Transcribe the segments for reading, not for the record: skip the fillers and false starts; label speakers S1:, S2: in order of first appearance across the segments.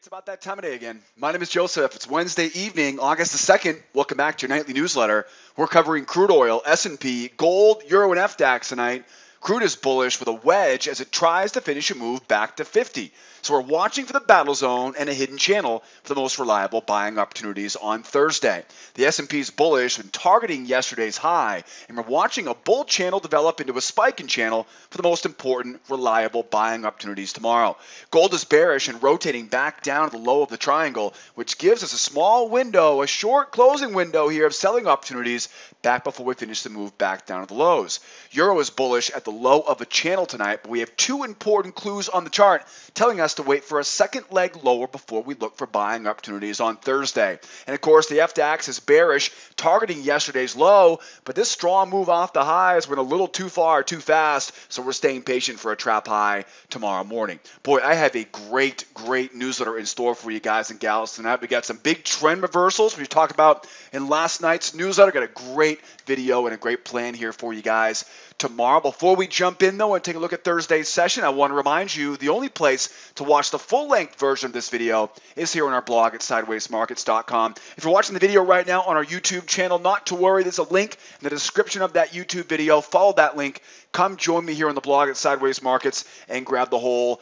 S1: It's about that time of day again. My name is Joseph. It's Wednesday evening, August the 2nd. Welcome back to your nightly newsletter. We're covering crude oil, S&P, gold, euro, and FDAX tonight. Crude is bullish with a wedge as it tries to finish a move back to 50. So we're watching for the battle zone and a hidden channel for the most reliable buying opportunities on Thursday. The S&P is bullish and targeting yesterday's high, and we're watching a bull channel develop into a spiking channel for the most important reliable buying opportunities tomorrow. Gold is bearish and rotating back down to the low of the triangle, which gives us a small window, a short closing window here of selling opportunities back before we finish the move back down to the lows. Euro is bullish at the low of a channel tonight, but we have two important clues on the chart telling us to wait for a second leg lower before we look for buying opportunities on Thursday. And of course, the FDAX is bearish, targeting yesterday's low, but this strong move off the highs went a little too far, too fast, so we're staying patient for a trap high tomorrow morning. Boy, I have a great newsletter in store for you guys and gals tonight. We got some big trend reversals we talked about in last night's newsletter. Got a great video and a great plan here for you guys tomorrow. Before we jump in, though, and take a look at Thursday's session, I want to remind you the only place to watch the full-length version of this video is here on our blog at sidewaysmarkets.com. If you're watching the video right now on our YouTube channel, not to worry, there's a link in the description of that YouTube video. Follow that link. Come join me here on the blog at Sideways Markets and grab the whole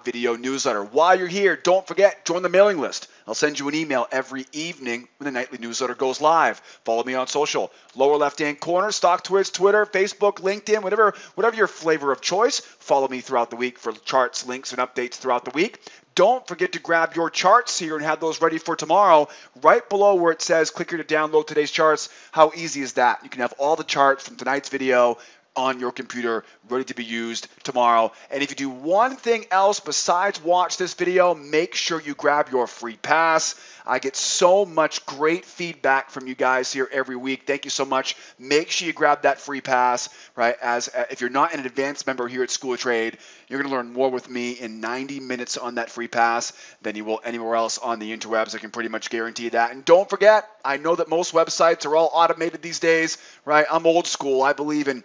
S1: video newsletter. While you're here, don't forget, join the mailing list. I'll send you an email every evening when the nightly newsletter goes live. Follow me on social. Lower left-hand corner, StockTwits, Twitter, Facebook, LinkedIn, whatever your flavor of choice. Follow me throughout the week for charts, links, and updates throughout the week. Don't forget to grab your charts here and have those ready for tomorrow. Right below where it says click here to download today's charts. How easy is that? You can have all the charts from tonight's video on your computer ready to be used tomorrow. And if you do one thing else besides watch this video, make sure you grab your free pass. I get so much great feedback from you guys here every week. Thank you so much. Make sure you grab that free pass, right? As if you're not an advanced member here at School of Trade, you're going to learn more with me in 90 minutes on that free pass than you will anywhere else on the interwebs. I can pretty much guarantee that. And don't forget, I know that most websites are all automated these days, right? I'm old school. I believe in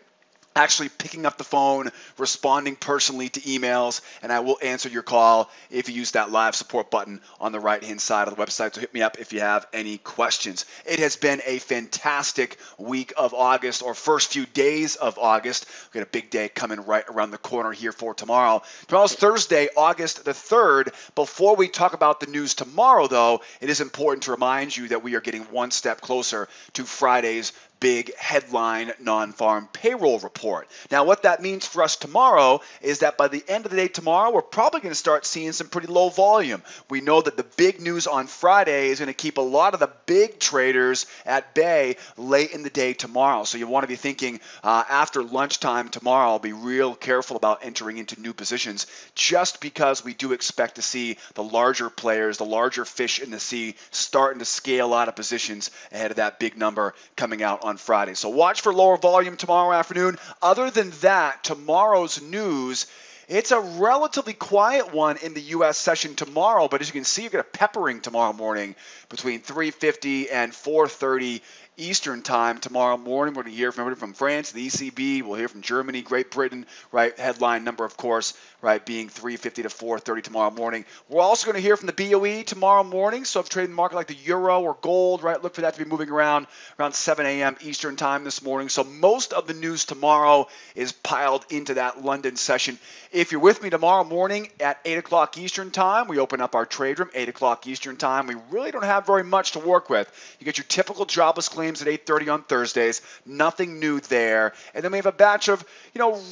S1: actually picking up the phone, responding personally to emails, and I will answer your call if you use that live support button on the right-hand side of the website. So hit me up if you have any questions. It has been a fantastic week of August, or first few days of August. We've got a big day coming right around the corner here for tomorrow. Tomorrow's Thursday, August the 3rd. Before we talk about the news tomorrow, though, it is important to remind you that we are getting one step closer to Friday's big headline non-farm payroll report. Now, what that means for us tomorrow is that by the end of the day tomorrow, we're probably going to start seeing some pretty low volume. We know that the big news on Friday is going to keep a lot of the big traders at bay late in the day tomorrow. So you want to be thinking after lunchtime tomorrow, be real careful about entering into new positions, just because we do expect to see the larger players, the larger fish in the sea, starting to scale out of positions ahead of that big number coming out on Friday. So watch for lower volume tomorrow afternoon. Other than that, tomorrow's news, it's a relatively quiet one in the U.S. session tomorrow, but as you can see, you've got a peppering tomorrow morning between 3:50 and 4:30 Eastern time tomorrow morning. We're going to hear from everybody from France, the ECB. We'll hear from Germany, Great Britain, right? Headline number, of course, right, being 3:50 to 4:30 tomorrow morning. We're also going to hear from the BOE tomorrow morning. So if you're trading the market like the euro or gold, right, look for that to be moving around 7 a.m. Eastern time this morning. So most of the news tomorrow is piled into that London session. If you're with me tomorrow morning at 8 o'clock Eastern time, we open up our trade room, 8 o'clock Eastern time. We really don't have very much to work with. You get your typical jobless claims at 8:30 on Thursdays. Nothing new there. And then we have a batch of,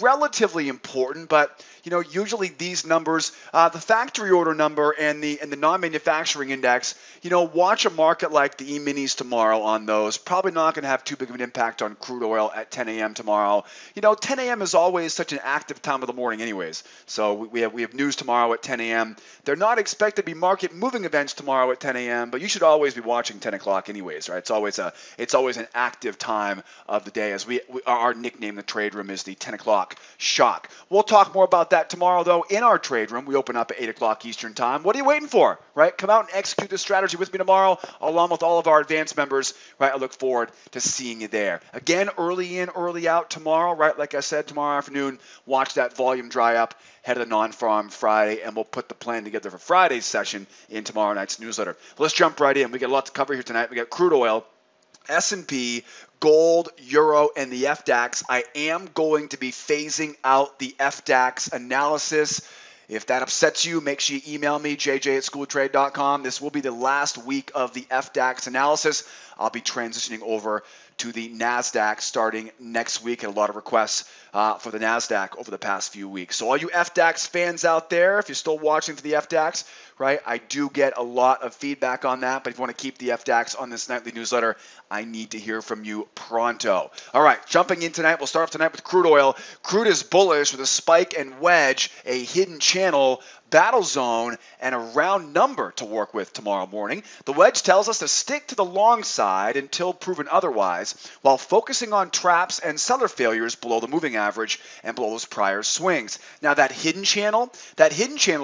S1: relatively important, but, usually these numbers, the factory order number and the non-manufacturing index, watch a market like the Eminis tomorrow on those. Probably not going to have too big of an impact on crude oil at 10 a.m. tomorrow. 10 a.m. is always such an active time of the morning anyways. So we have news tomorrow at 10 a.m. They're not expected to be market moving events tomorrow at 10 a.m., but you should always be watching 10 o'clock anyways, right? It's it's always an active time of the day, as our nickname in the trade room is the 10 o'clock shock. We'll talk more about that tomorrow, though. In our trade room, we open up at 8 o'clock Eastern time. What are you waiting for, right? Come out and execute this strategy with me tomorrow, along with all of our advanced members, right? I look forward to seeing you there. Again, early in, early out tomorrow, right? Like I said, tomorrow afternoon, watch that volume dry up, head of the non-farm Friday, and we'll put the plan together for Friday's session in tomorrow night's newsletter. Let's jump right in. We got a lot to cover here tonight. We got crude oil, S&P, gold, euro, and the FDAX. I am going to be phasing out the FDAX analysis. If that upsets you, make sure you email me, jj@schooloftrade.com. This will be the last week of the FDAX analysis. I'll be transitioning over to the NASDAQ starting next week. And a lot of requests for the NASDAQ over the past few weeks. So all you FDAX fans out there, if you're still watching for the FDAX, right, I do get a lot of feedback on that. But if you want to keep the FDAX on this nightly newsletter, I need to hear from you pronto. All right, jumping in tonight, we'll start off tonight with crude oil. Crude is bullish with a spike and wedge, a hidden channel, battle zone, and a round number to work with tomorrow morning. The wedge tells us to stick to the long side until proven otherwise, while focusing on traps and seller failures below the moving average and below those prior swings. Now that hidden channel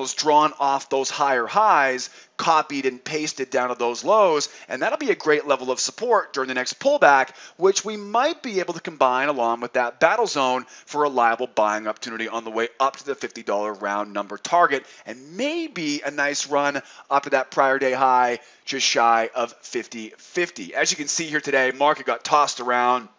S1: is drawn off those higher highs, copied and pasted down to those lows, and that'll be a great level of support during the next pullback, which we might be able to combine along with that battle zone for a reliable buying opportunity on the way up to the $50 round number target, and maybe a nice run up to that prior day high just shy of 50.50. As you can see here today, market got tossed around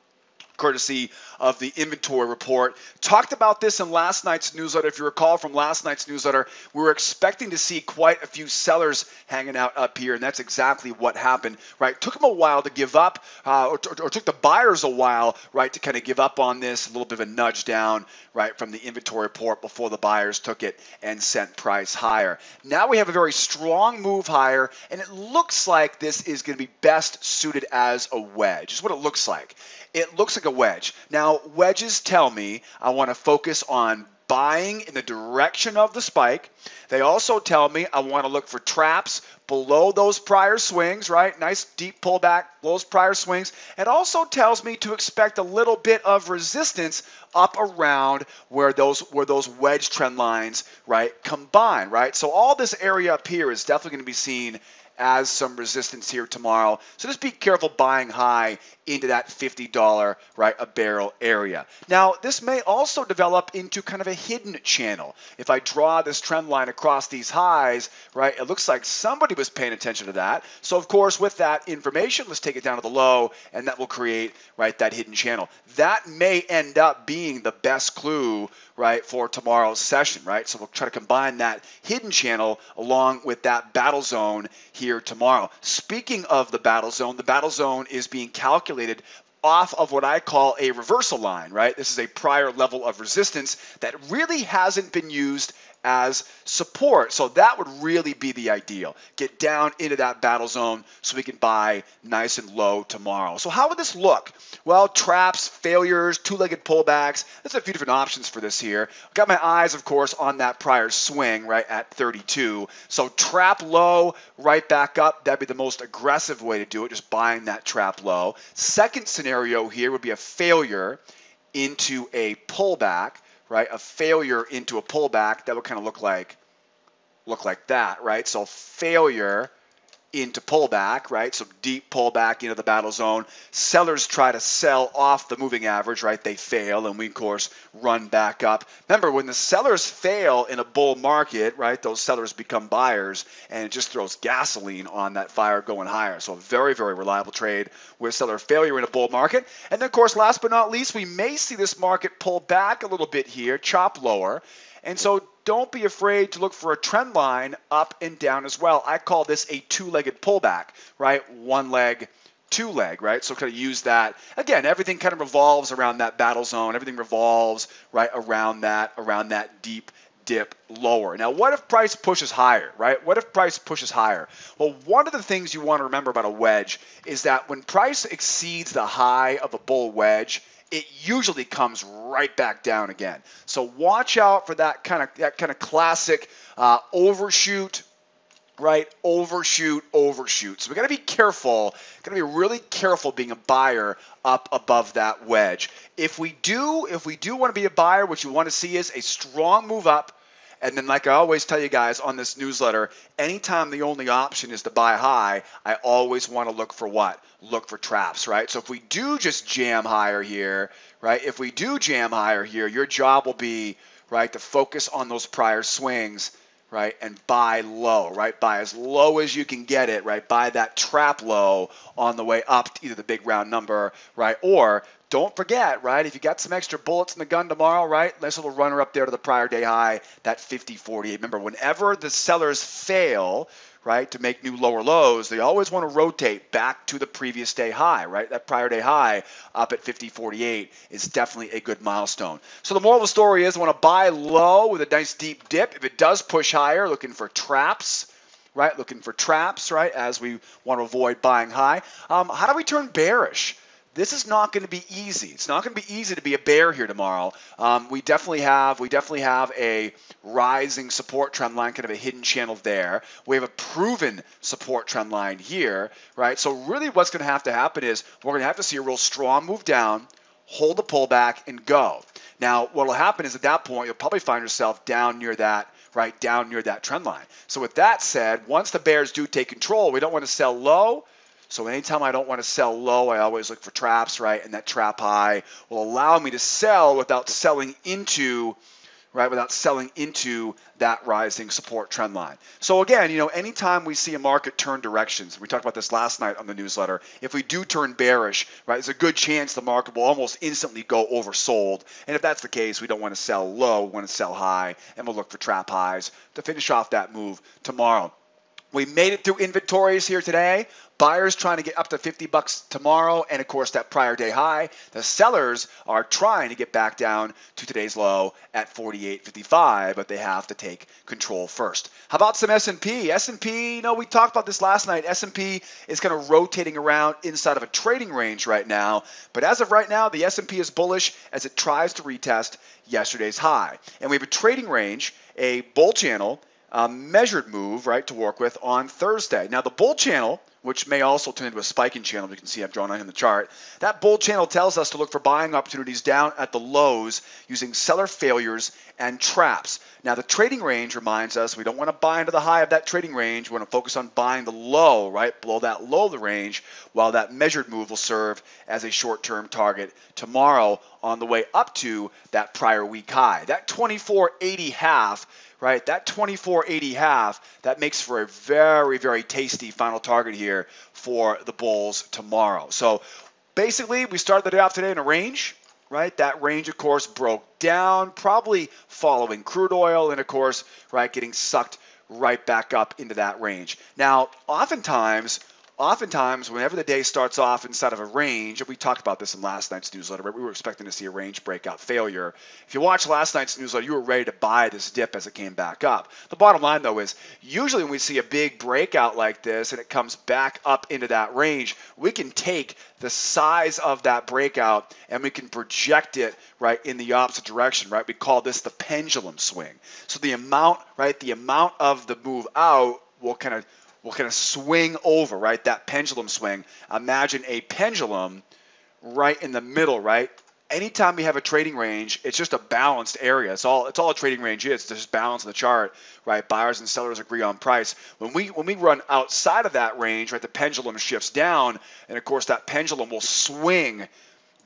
S1: courtesy of the inventory report. Talked about this in last night's newsletter. If you recall from last night's newsletter, we were expecting to see quite a few sellers hanging out up here, and that's exactly what happened, right? Took them a while to give up, or took the buyers a while, right, to kind of give up on this, a little bit of a nudge down, right, from the inventory report before the buyers took it and sent price higher. Now we have a very strong move higher, and it looks like this is going to be best suited as a wedge. Is what it looks like. It looks like a wedge. Now, wedges tell me I want to focus on buying in the direction of the spike. They also tell me I want to look for traps below those prior swings, right? Nice deep pullback, those prior swings. It also tells me to expect a little bit of resistance up around where those wedge trend lines, right, combine, right? So all this area up here is definitely going to be seen as some resistance here tomorrow. So just be careful buying high into that $50, right, a barrel area. Now, this may also develop into kind of a hidden channel. If I draw this trend line across these highs, right, it looks like somebody was paying attention to that. So, of course, with that information, let's take it down to the low, and that will create, right, that hidden channel. That may end up being the best clue, right, for tomorrow's session, right? So we'll try to combine that hidden channel along with that battle zone here tomorrow. Speaking of the battle zone is being calculated off of what I call a reversal line, right? This is a prior level of resistance that really hasn't been used as support. So that would really be the ideal. Get down into that battle zone so we can buy nice and low tomorrow. So how would this look? Well, traps, failures, two-legged pullbacks. There's a few different options for this here. Got my eyes, of course, on that prior swing, right, at 32. So trap low, right back up. That'd be the most aggressive way to do it, just buying that trap low. Second scenario here would be a failure into a pullback. Right, a failure into a pullback, that would kind of look like that, right? So failure into pullback, right? So deep pullback into the battle zone. Sellers try to sell off the moving average, right? They fail, and we, of course, run back up. Remember, when the sellers fail in a bull market, right, those sellers become buyers, and it just throws gasoline on that fire going higher. So a very, very reliable trade with seller failure in a bull market. And then, of course, last but not least, we may see this market pull back a little bit here, chop lower. And so don't be afraid to look for a trend line up and down as well. I call this a two-legged pullback, right? One leg, two leg, right? So kind of use that. Again, everything kind of revolves around that battle zone. Everything revolves, right, around that deep dip lower. Now, what if price pushes higher, right? What if price pushes higher? Well, one of the things you want to remember about a wedge is that when price exceeds the high of a bull wedge, it usually comes right back down again. So watch out for that kind of classic overshoot, right? Overshoot, overshoot. So we got to be careful. Got to be really careful being a buyer up above that wedge. If we do want to be a buyer, what you want to see is a strong move up. And then, like I always tell you guys on this newsletter, anytime the only option is to buy high, I always want to look for what? Look for traps, right? So if we do just jam higher here, right? If we do jam higher here, your job will be, right, to focus on those prior swings, right, and buy low, right? Buy as low as you can get it, right? Buy that trap low on the way up to either the big round number, right? Or don't forget, right, if you got some extra bullets in the gun tomorrow, right, nice little runner up there to the prior day high, that 50.48. Remember, whenever the sellers fail, right, to make new lower lows, they always want to rotate back to the previous day high, right? That prior day high up at 50.48 is definitely a good milestone. So the moral of the story is I want to buy low with a nice deep dip. If it does push higher, looking for traps, right? Looking for traps, right, as we want to avoid buying high. How do we turn bearish? This is not going to be easy. It's not going to be easy to be a bear here tomorrow. We definitely have a rising support trend line, kind of a hidden channel there. We have a proven support trend line here, right? So really what's going to happen is we're going to have to see a real strong move down, hold the pullback, and go. Now, what will happen is at that point, you'll probably find yourself down near that, right, down near that trend line. So with that said, once the bears do take control, we don't want to sell low. So anytime I don't want to sell low, I always look for traps, right? And that trap high will allow me to sell without selling into, right, without selling into that rising support trend line. So again, anytime we see a market turn directions, we talked about this last night on the newsletter, if we do turn bearish, right, there's a good chance the market will almost instantly go oversold. And if that's the case, we don't want to sell low, we want to sell high, and we'll look for trap highs to finish off that move tomorrow. We made it through inventories here today. Buyers trying to get up to $50 tomorrow, and of course that prior day high. The sellers are trying to get back down to today's low at 48.55, but they have to take control first. How about some S&P? S&P, we talked about this last night. S&P is kind of rotating around inside of a trading range right now, but as of right now, the S&P is bullish as it tries to retest yesterday's high. And we have a trading range, a bull channel, measured move, right, to work with on Thursday. Now, the bull channel, which may also turn into a spiking channel, you can see I've drawn on in the chart, that bull channel tells us to look for buying opportunities down at the lows using seller failures and traps. Now, the trading range reminds us we don't want to buy into the high of that trading range. We want to focus on buying the low, right, below that low of the range, while that measured move will serve as a short-term target tomorrow on the way up to that prior week high. That 24.80 half, right, that 24.80 half, that makes for a very, very tasty final target here for the bulls tomorrow. So basically, we started the day off today in a range, right? That range, of course, broke down, probably following crude oil, and of course, right, getting sucked right back up into that range. Now, oftentimes, whenever the day starts off inside of a range, and we talked about this in last night's newsletter, right? We were expecting to see a range breakout failure. If you watched last night's newsletter, you were ready to buy this dip as it came back up. The bottom line, though, is usually when we see a big breakout like this and it comes back up into that range, we can take the size of that breakout and we can project it, right, in the opposite direction, right? We call this the pendulum swing. So the amount of the move out will kind of swing over, right? That pendulum swing. Imagine a pendulum right in the middle, right? Anytime we have a trading range, it's just a balanced area. It's all a trading range is. It's just balance in the chart, right? Buyers and sellers agree on price. When we run outside of that range, right, the pendulum shifts down, and of course that pendulum will swing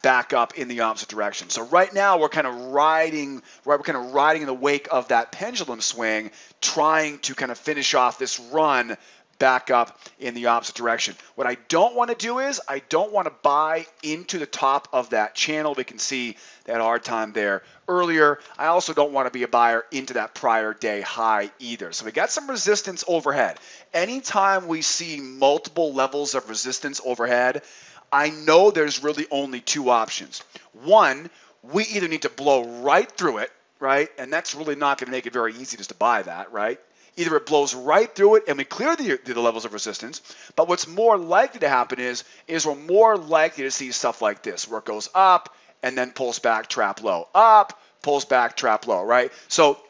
S1: back up in the opposite direction. So right now we're kind of riding in the wake of that pendulum swing, trying to kind of finish off this run back up in the opposite direction. What I don't want to do is I don't want to buy into the top of that channel. We can see that hard time there earlier. I also don't want to be a buyer into that prior day high either. So we got some resistance overhead. Anytime we see multiple levels of resistance overhead, I know there's really only two options. One, we either need to blow right through it, right? And that's really not going to make it very easy just to buy that, right? Either it blows right through it and we clear the levels of resistance, but what's more likely to happen is we're more likely to see stuff like this, where it goes up and then pulls back, trap low, up, pulls back, trap low, right? So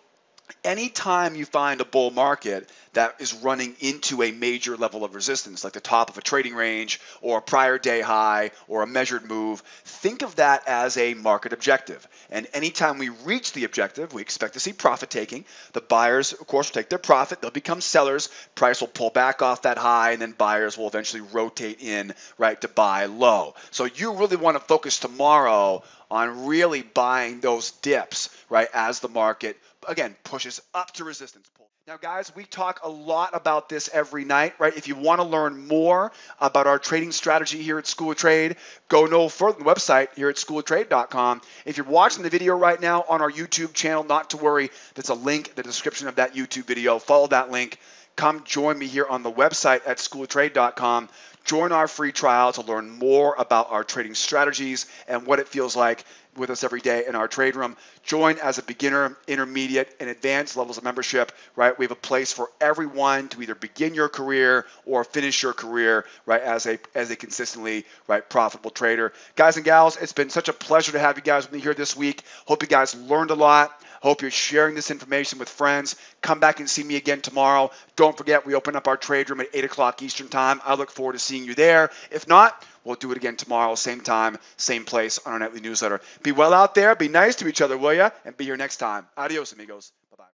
S1: Anytime you find a bull market that is running into a major level of resistance, like the top of a trading range or a prior day high or a measured move, think of that as a market objective. And anytime we reach the objective, we expect to see profit taking. The buyers, of course, will take their profit. They'll become sellers. Price will pull back off that high, and then buyers will eventually rotate in, right, to buy low. So you really want to focus tomorrow on really buying those dips, right, as the market again pushes up to resistance pull. Now guys, we talk a lot about this every night, right? If you want to learn more about our trading strategy here at School of Trade, go no further than the website here at schooloftrade.com. If you're watching the video right now on our YouTube channel, not to worry, there's a link in the description of that YouTube video. Follow that link. Come join me here on the website at schooloftrade.com. Join our free trial to learn more about our trading strategies and what it feels like with us every day in our trade room. Join as a beginner, intermediate, and advanced levels of membership, right? We have a place for everyone to either begin your career or finish your career, right, as a consistently, right, profitable trader. Guys and gals, it's been such a pleasure to have you guys with me here this week. Hope you guys learned a lot. Hope you're sharing this information with friends. Come back and see me again tomorrow. Don't forget, we open up our trade room at 8 o'clock Eastern time. I look forward to seeing you there. If not, we'll do it again tomorrow, same time, same place on our nightly newsletter. Be well out there. Be nice to each other, will ya? And be here next time. Adios, amigos.